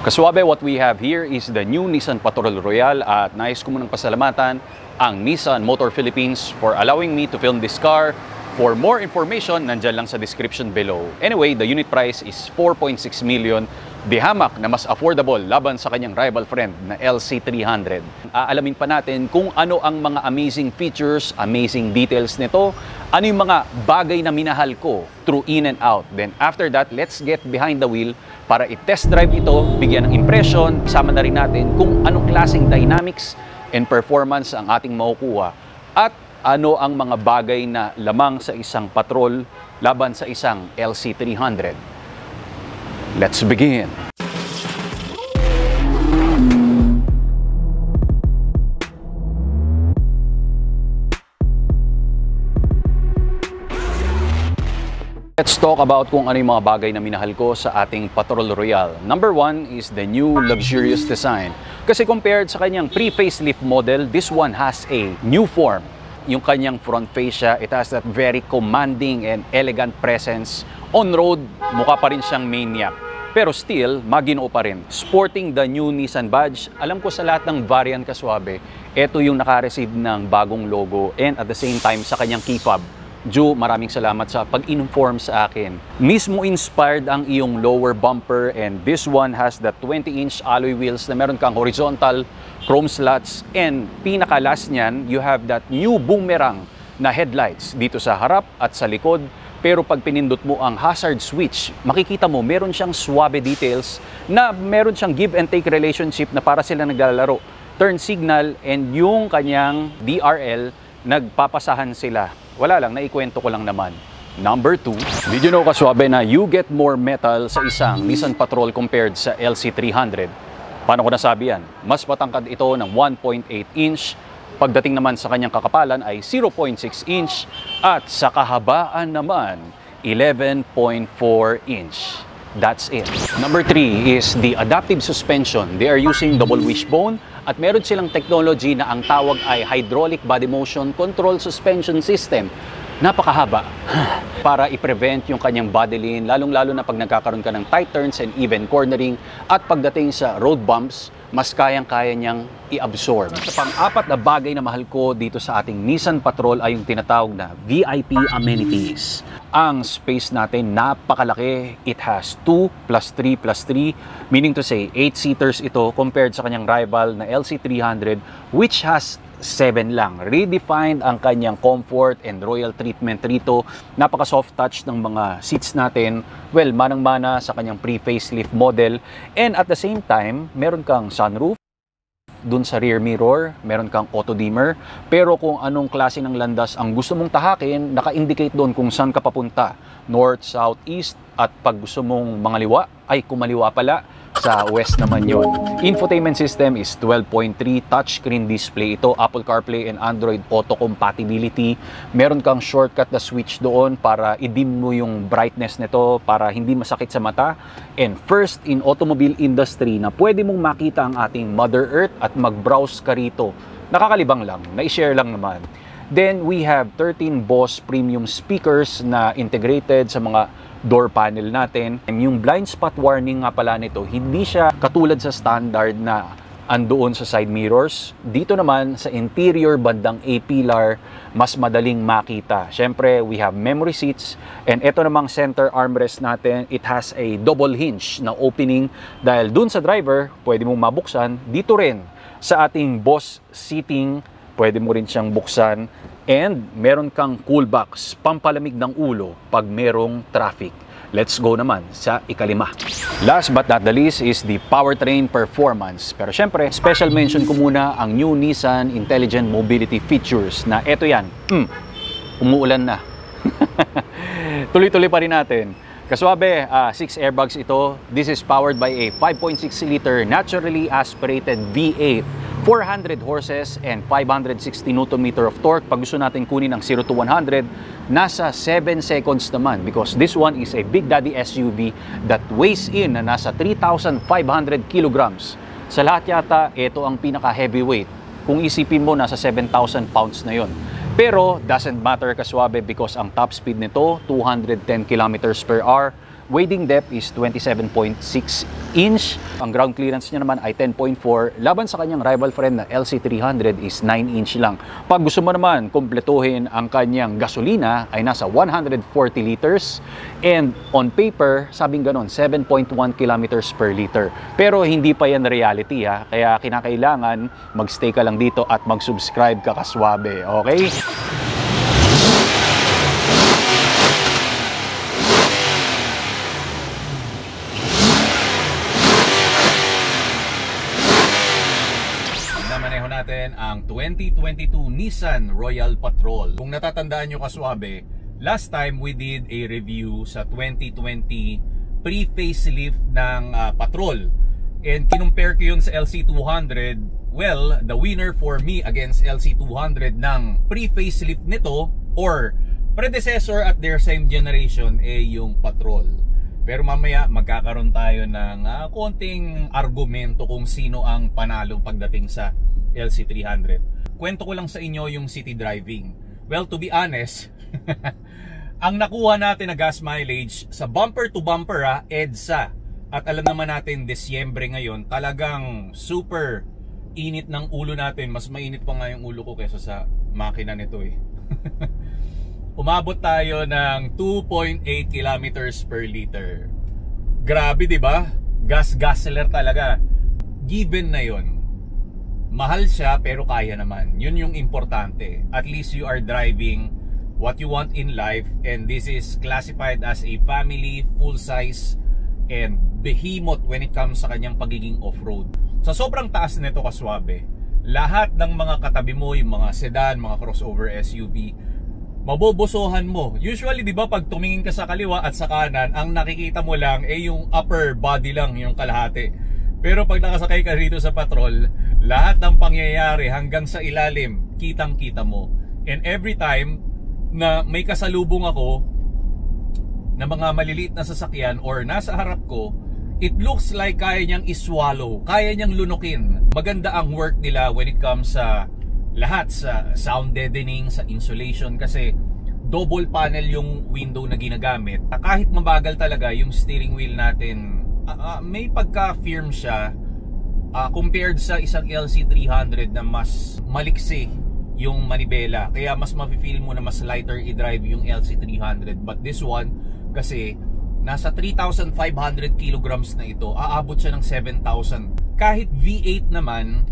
Kaswabe, what we have here is the new Nissan Patrol Royale at nais ko munang pasalamatan ang Nissan Motor Philippines for allowing me to film this car. For more information, nandyan lang sa description below. Anyway, the unit price is 4.6 million. Di hamak na mas affordable laban sa kanyang rival friend na LC300. Aalamin pa natin kung ano ang mga amazing features, amazing details nito, ano yung mga bagay na minahal ko through in and out. Then after that, let's get behind the wheel para i-test drive ito, bigyan ng impression, isama na rin natin kung anong klaseng dynamics and performance ang ating makukuha at ano ang mga bagay na lamang sa isang patrol laban sa isang LC300. Let's begin! Let's talk about kung ano yung mga bagay na minahal ko sa ating Patrol Royale. Number one is the new luxurious design. Kasi compared sa kanyang pre-facelift model, this one has a new form. Yung kanyang front fascia, it has that very commanding and elegant presence. On-road, mukha pa rin siyang maniac. Pero still, maginoo pa rin. Sporting the new Nissan badge, alam ko sa lahat ng variant Kaswabe, ito yung naka-receive ng bagong logo and at the same time sa kanyang key fob. Ju, maraming salamat sa pag-inform sa akin. Mismo inspired ang iyong lower bumper and this one has the 20-inch alloy wheels na meron kang horizontal chrome slots and pinaka-last niyan, you have that new boomerang na headlights dito sa harap at sa likod. Pero pag pinindot mo ang hazard switch, makikita mo meron siyang swabe details na meron siyang give and take relationship na para sila naglalaro. Turn signal and yung kanyang DRL, nagpapasahan sila. Wala lang, naikwento ko lang naman. Number 2, did you know Kaswabe na you get more metal sa isang Nissan Patrol compared sa LC300? Paano ko nasabi yan? Mas matangkad ito ng 1.8 inch. Pagdating naman sa kanyang kakapalan ay 0.6 inch. At sa kahabaan naman, 11.4 inch. That's it. Number 3 is the adaptive suspension. They are using double wishbone at meron silang technology na ang tawag ay hydraulic body motion control suspension system. Napakahaba para i-prevent yung kanyang body lean, lalong-lalo na pag nagkakaroon ka ng tight turns and even cornering at pagdating sa road bumps, mas kayang-kaya niyang i-absorb. Sa pang-apat na bagay na mahal ko dito sa ating Nissan Patrol ay yung tinatawag na VIP amenities. Ang space natin napakalaki. It has 2 plus 3 plus 3, meaning to say 8 seaters ito compared sa kanyang rival na LC300 which has 7 lang. Redefined ang kanyang comfort and royal treatment rito. Napaka-soft touch ng mga seats natin. Well, manang-mana sa kanyang pre-facelift model. And at the same time, meron kang sunroof. Dun sa rear mirror, meron kang auto dimmer. Pero kung anong klase ng landas ang gusto mong tahakin, naka-indicate doon kung saan ka papunta. North, south, east. At pag gusto mong mangaliwa, ay kumaliwa pala. Sa west naman yon. Infotainment system is 12.3 touchscreen display ito, Apple CarPlay and Android Auto compatibility. Meron kang shortcut na switch doon para i-dim mo yung brightness nito para hindi masakit sa mata. And first in automobile industry na pwede mong makita ang ating Mother Earth at mag-browse ka rito. Nakakalibang lang, na-share lang naman. Then we have 13 Bose premium speakers na integrated sa mga door panel natin. Yung blind spot warning nga pala nito, hindi siya katulad sa standard na andoon sa side mirrors. Dito naman sa interior bandang A-pillar, mas madaling makita. Siyempre, we have memory seats and ito namang center armrest natin, it has a double hinge na opening dahil dun sa driver, pwede mong mabuksan. Dito rin sa ating boss seating, pwede mo rin siyang buksan. And meron kang cool box, pampalamig ng ulo pag merong traffic. Let's go naman sa ikalima. Last but not the least is the powertrain performance. Pero syempre, special mention ko muna ang new Nissan Intelligent Mobility features na eto yan. Umuulan na. Tuloy-tuloy pa rin natin. Kaswabe, 6 airbags ito. This is powered by a 5.6-liter naturally aspirated V8. 400 horses and 560 Nm of torque. Pag gusto natin kunin ng 0 to 100, nasa 7 seconds naman because this one is a Big Daddy SUV that weighs in na nasa 3,500 kilograms. Sa lahat yata, ito ang pinaka-heavyweight. Kung isipin mo, nasa 7,000 pounds na yon. Pero doesn't matter Kaswabe because ang top speed nito, 210 km/h. Wading depth is 27.6 inch. Ang ground clearance niya naman ay 10.4. Laban sa kanyang rival friend na LC300 is 9 inch lang. Pag gusto mo naman kumpletuhin ang kanyang gasolina ay nasa 140 liters. And on paper, sabing ganon, 7.1 kilometers per liter. Pero hindi pa yan reality ha. Kaya kinakailangan magstay ka lang dito at mag-subscribe ka kaswabe. Okay? Namaneho natin ang 2022 Nissan Royal Patrol. Kung natatandaan nyo kaswabe, last time we did a review sa 2020 pre-facelift ng Patrol. And kinumpare ko yun sa LC200. Well, the winner for me against LC200 ng pre-facelift nito or predecessor at their same generation yung Patrol. Pero mamaya magkakaroon tayo ng konting argumento kung sino ang panalo pagdating sa LC300. Kwento ko lang sa inyo yung city driving. Well, to be honest, ang nakuha natin na gas mileage sa bumper to bumper EDSA. At alam naman natin, Disyembre ngayon, talagang super init ng ulo natin. Mas mainit pa nga yung ulo ko kaysa sa makina nito eh. Umabot tayo ng 2.8 kilometers per liter. Grabe, di ba? Gas-guzzler talaga. Given na yon. Mahal siya pero kaya naman. Yun yung importante. At least you are driving what you want in life, and this is classified as a family, full-size, and behemoth when it comes sa kanyang pagiging off-road. Sa sobrang taas nito kaswabe, lahat ng mga katabi mo, yung mga sedan, mga crossover SUV, mabobosohan mo. Usually, di ba, pag tumingin ka sa kaliwa at sa kanan, ang nakikita mo lang yung upper body lang, yung kalahati. Pero pag nakasakay ka rito sa Patrol, lahat ng pangyayari hanggang sa ilalim, kitang-kita mo. And every time na may kasalubong ako na mga maliliit na sasakyan or nasa harap ko, it looks like kaya niyang iswallow, kaya niyang lunukin. Maganda ang work nila when it comes sa lahat, sa sound deadening, sa insulation, kasi double panel yung window na ginagamit. Kahit mabagal talaga yung steering wheel natin, may pagka-firm siya compared sa isang LC300 na mas maliksi yung manibela. Kaya mas mafe-feel mo na mas lighter i-drive yung LC300. But this one, kasi nasa 3,500 kilograms na ito, aabot siya ng 7,000. Kahit V8 naman,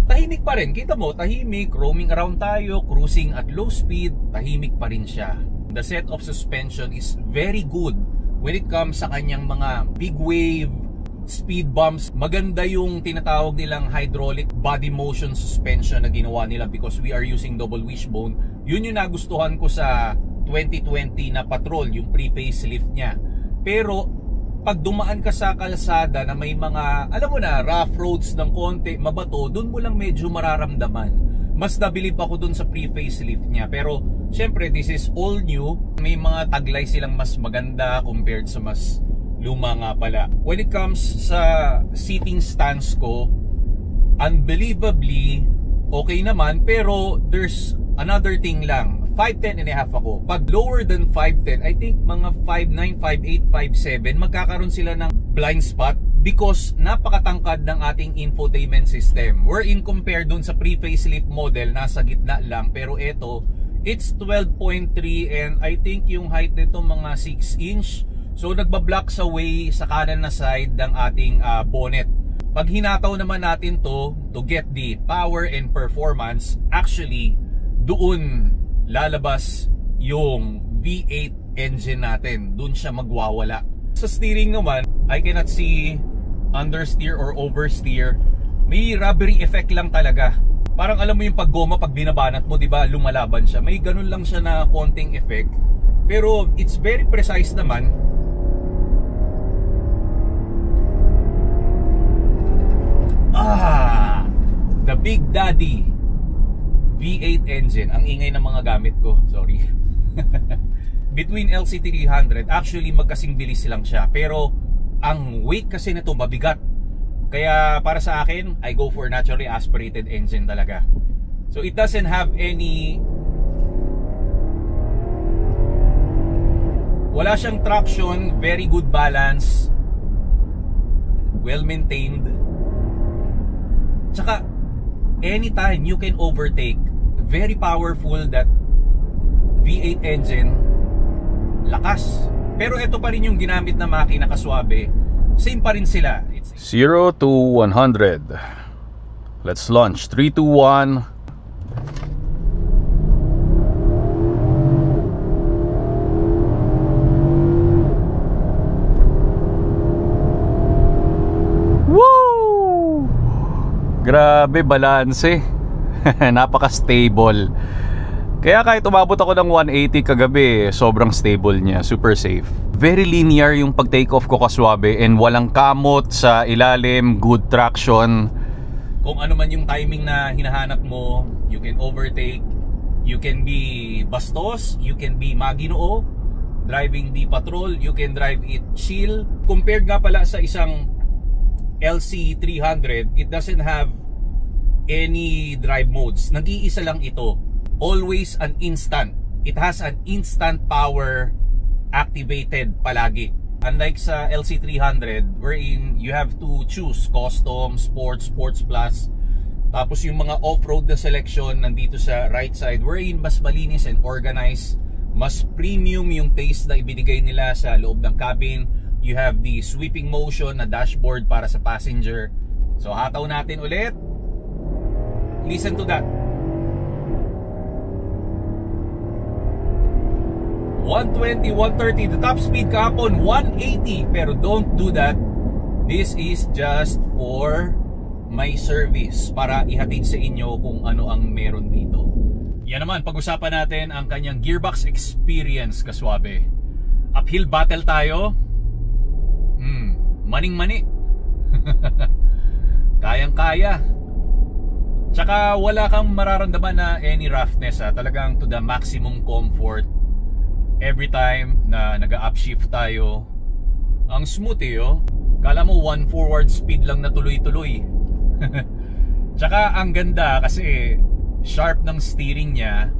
tahimik pa rin. Kita mo, tahimik, roaming around tayo, cruising at low speed, tahimik pa rin siya. The set of suspension is very good when it comes sa kanyang mga big wave, speed bumps. Maganda yung tinatawag nilang hydraulic body motion suspension na ginawa nila because we are using double wishbone. Yun yung nagustuhan ko sa 2020 na Patrol, yung pre-facelift niya. Pero pag dumaan ka sa kalsada na may mga, alam mo na, rough roads ng konti, mabato, dun mo lang medyo mararamdaman. Mas nabilib ako dun sa pre-facelift niya. Pero syempre, this is all new. May mga taglay silang mas maganda compared sa mas luma nga pala. When it comes sa seating stance ko, unbelievably okay naman, pero there's another thing lang. 5'10 and a half ako. Pag lower than 5'10, I think mga 5'9, 5'8, 5'7, magkakaroon sila ng blind spot because napakatangkad ng ating infotainment system. Wherein compared dun sa pre-facelift model, nasa gitna lang. Pero ito, it's 12.3 and I think yung height nito mga 6 inch. So nagbablock sa way sa kanan na side ng ating bonnet. Pag hinataw naman natin to get the power and performance, actually, doon lalabas yung V8 engine natin. Doon siya magwawala. Sa steering naman, I cannot see understeer or oversteer. May rubbery effect lang talaga. Parang alam mo yung paggoma, pag binabanat mo, di ba, lumalaban siya. May ganun lang siya na konting effect. Pero it's very precise naman. The Big Daddy V8 engine. Ang ingay ng mga gamit ko, sorry. Between LC300, actually magkasing bilis lang siya, pero ang weight kasi nito mabigat. Kaya para sa akin, I go for naturally aspirated engine talaga. So it doesn't have any Wala siyang traction, very good balance, well maintained. Tsaka anytime you can overtake. Very powerful that V8 engine. Lakas. Pero ito pa rin yung ginamit na makina, kaswabe. Same pa rin sila. 0 to 100. Let's launch. 3, 2, 1. Woo! Grabe, balanse. Napaka-stable. Kaya kahit umabot ako ng 180 kagabi, sobrang stable niya, super safe. Very linear yung pag-take off ko, kaswabe, and walang kamot sa ilalim, good traction. Kung ano man yung timing na hinahanap mo, you can overtake, you can be bastos, you can be maginoo, driving the patrol, you can drive it chill. Compared nga pala sa isang LC300, it doesn't have any drive modes. Nag-iisa lang ito. Always an instant. It has an instant power activated palagi. Unlike sa LC300 wherein you have to choose custom, sports, sports plus. Tapos yung mga off-road na selection nandito sa right side wherein mas malinis and organized. Mas premium yung taste na ibinigay nila sa loob ng cabin. You have the sweeping motion na dashboard para sa passenger. So hataw natin ulit. Listen to that. 120, 130. The top speed kahapon 180. Pero don't do that. This is just for my service, para ihatid sa inyo kung ano ang meron dito. Yan naman, pag-usapan natin ang kanyang gearbox experience, kaswabe. Uphill battle tayo. Maning-mani. Kayang-kaya. Tsaka wala kang mararamdaman na any roughness, ha? Talagang to the maximum comfort every time na nag-upshift tayo. Ang smooth oh. Kala mo 1 forward speed lang na tuloy-tuloy. Tsaka ang ganda kasi sharp ng steering niya,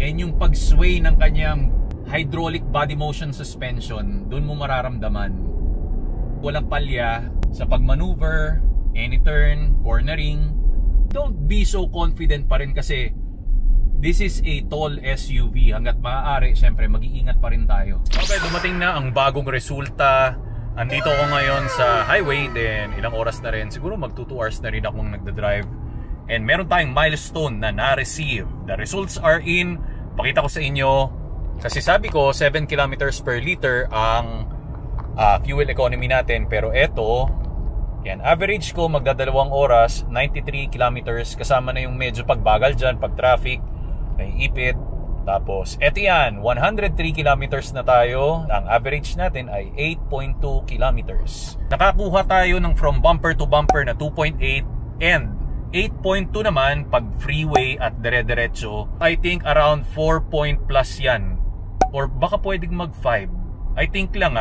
and yung pag-sway ng kanyang hydraulic body motion suspension, doon mo mararamdaman. Walang palya sa pag-maneuver, any turn, cornering. Don't be so confident pa rin kasi this is a tall SUV. Hanggat maaari, syempre mag-iingat pa rin tayo. Okay, dumating na ang bagong resulta. Andito ako ngayon sa highway, then ilang oras na rin, siguro mag 2 hours na rin akong nagdadrive. And meron tayong milestone na na-receive. The results are in. Pakita ko sa inyo. Kasi sabi ko 7 kilometers per liter ang fuel economy natin. Pero eto, yan, average ko magdadalawang oras, 93 kilometers. Kasama na yung medyo pagbagal dyan, pag traffic, naiipit. Tapos eto yan, 103 kilometers na tayo. Ang average natin ay 8.2 kilometers. Nakakuha tayo ng from bumper to bumper na 2.8 and 8.2 naman pag freeway at dire-diretso. I think around 4 point plus yan. Or baka pwedeng mag 5. I think lang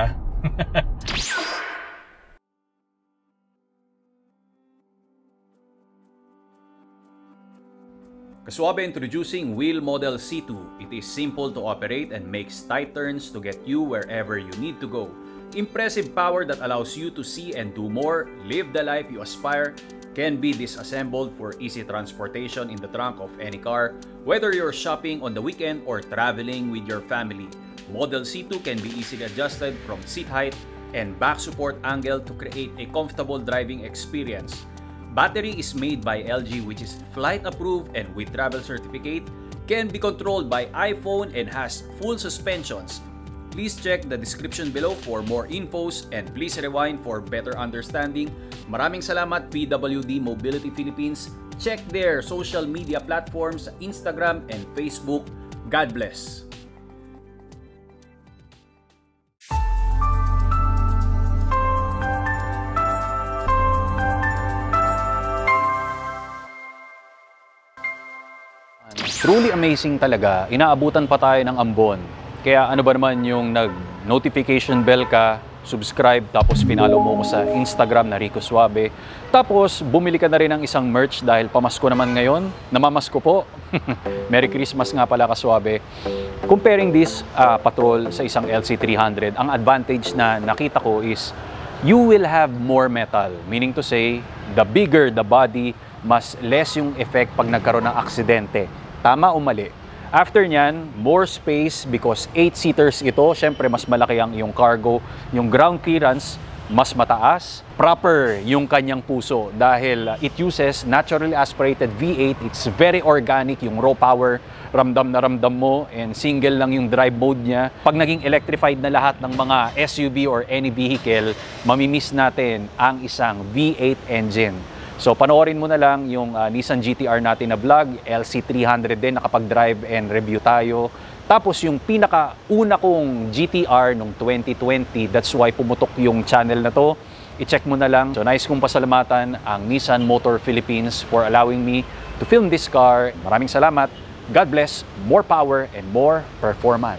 Kaswabe, introducing Wheel Model C2. It is simple to operate and makes tight turns to get you wherever you need to go. Impressive power that allows you to see and do more, live the life you aspire, can be disassembled for easy transportation in the trunk of any car, whether you're shopping on the weekend or traveling with your family. Model C2 can be easily adjusted from seat height and back support angle to create a comfortable driving experience. Battery is made by LG, which is flight approved and with travel certificate, can be controlled by iPhone and has full suspensions. Please check the description below for more infos and please rewind for better understanding. Maraming salamat PWD Mobility Philippines. Check their social media platforms, Instagram and Facebook. God bless. Truly amazing talaga. Inaabutan pa tayo ng ambon. Kaya ano ba naman yung nag-notification bell ka, subscribe, tapos pinalo mo ko sa Instagram na Rico Suave. Tapos bumili ka na rin ng isang merch dahil pamasko naman ngayon. Namamasko po. Merry Christmas nga pala ka Suave. Comparing this Patrol sa isang LC300, ang advantage na nakita ko is you will have more metal. Meaning to say, the bigger the body, mas less yung effect pag nagkaroon ng aksidente. Tama o mali? After nyan, more space because 8-seaters ito. Siyempre, mas malaki ang yung cargo. Yung ground clearance, mas mataas. Proper yung kanyang puso dahil it uses naturally aspirated V8. It's very organic. Yung raw power, ramdam na ramdam mo. And single lang yung drive mode niya. Pag naging electrified na lahat ng mga SUV or any vehicle, mamimiss natin ang isang V8 engine. So panoorin mo na lang yung Nissan GT-R natin na vlog, LC300 din, nakapag-drive and review tayo. Tapos yung pinaka-una kong GT-R nung 2020, that's why pumutok yung channel na to. I-check mo na lang. So nice kong pasalamatan ang Nissan Motor Philippines for allowing me to film this car. Maraming salamat. God bless, more power and more performance.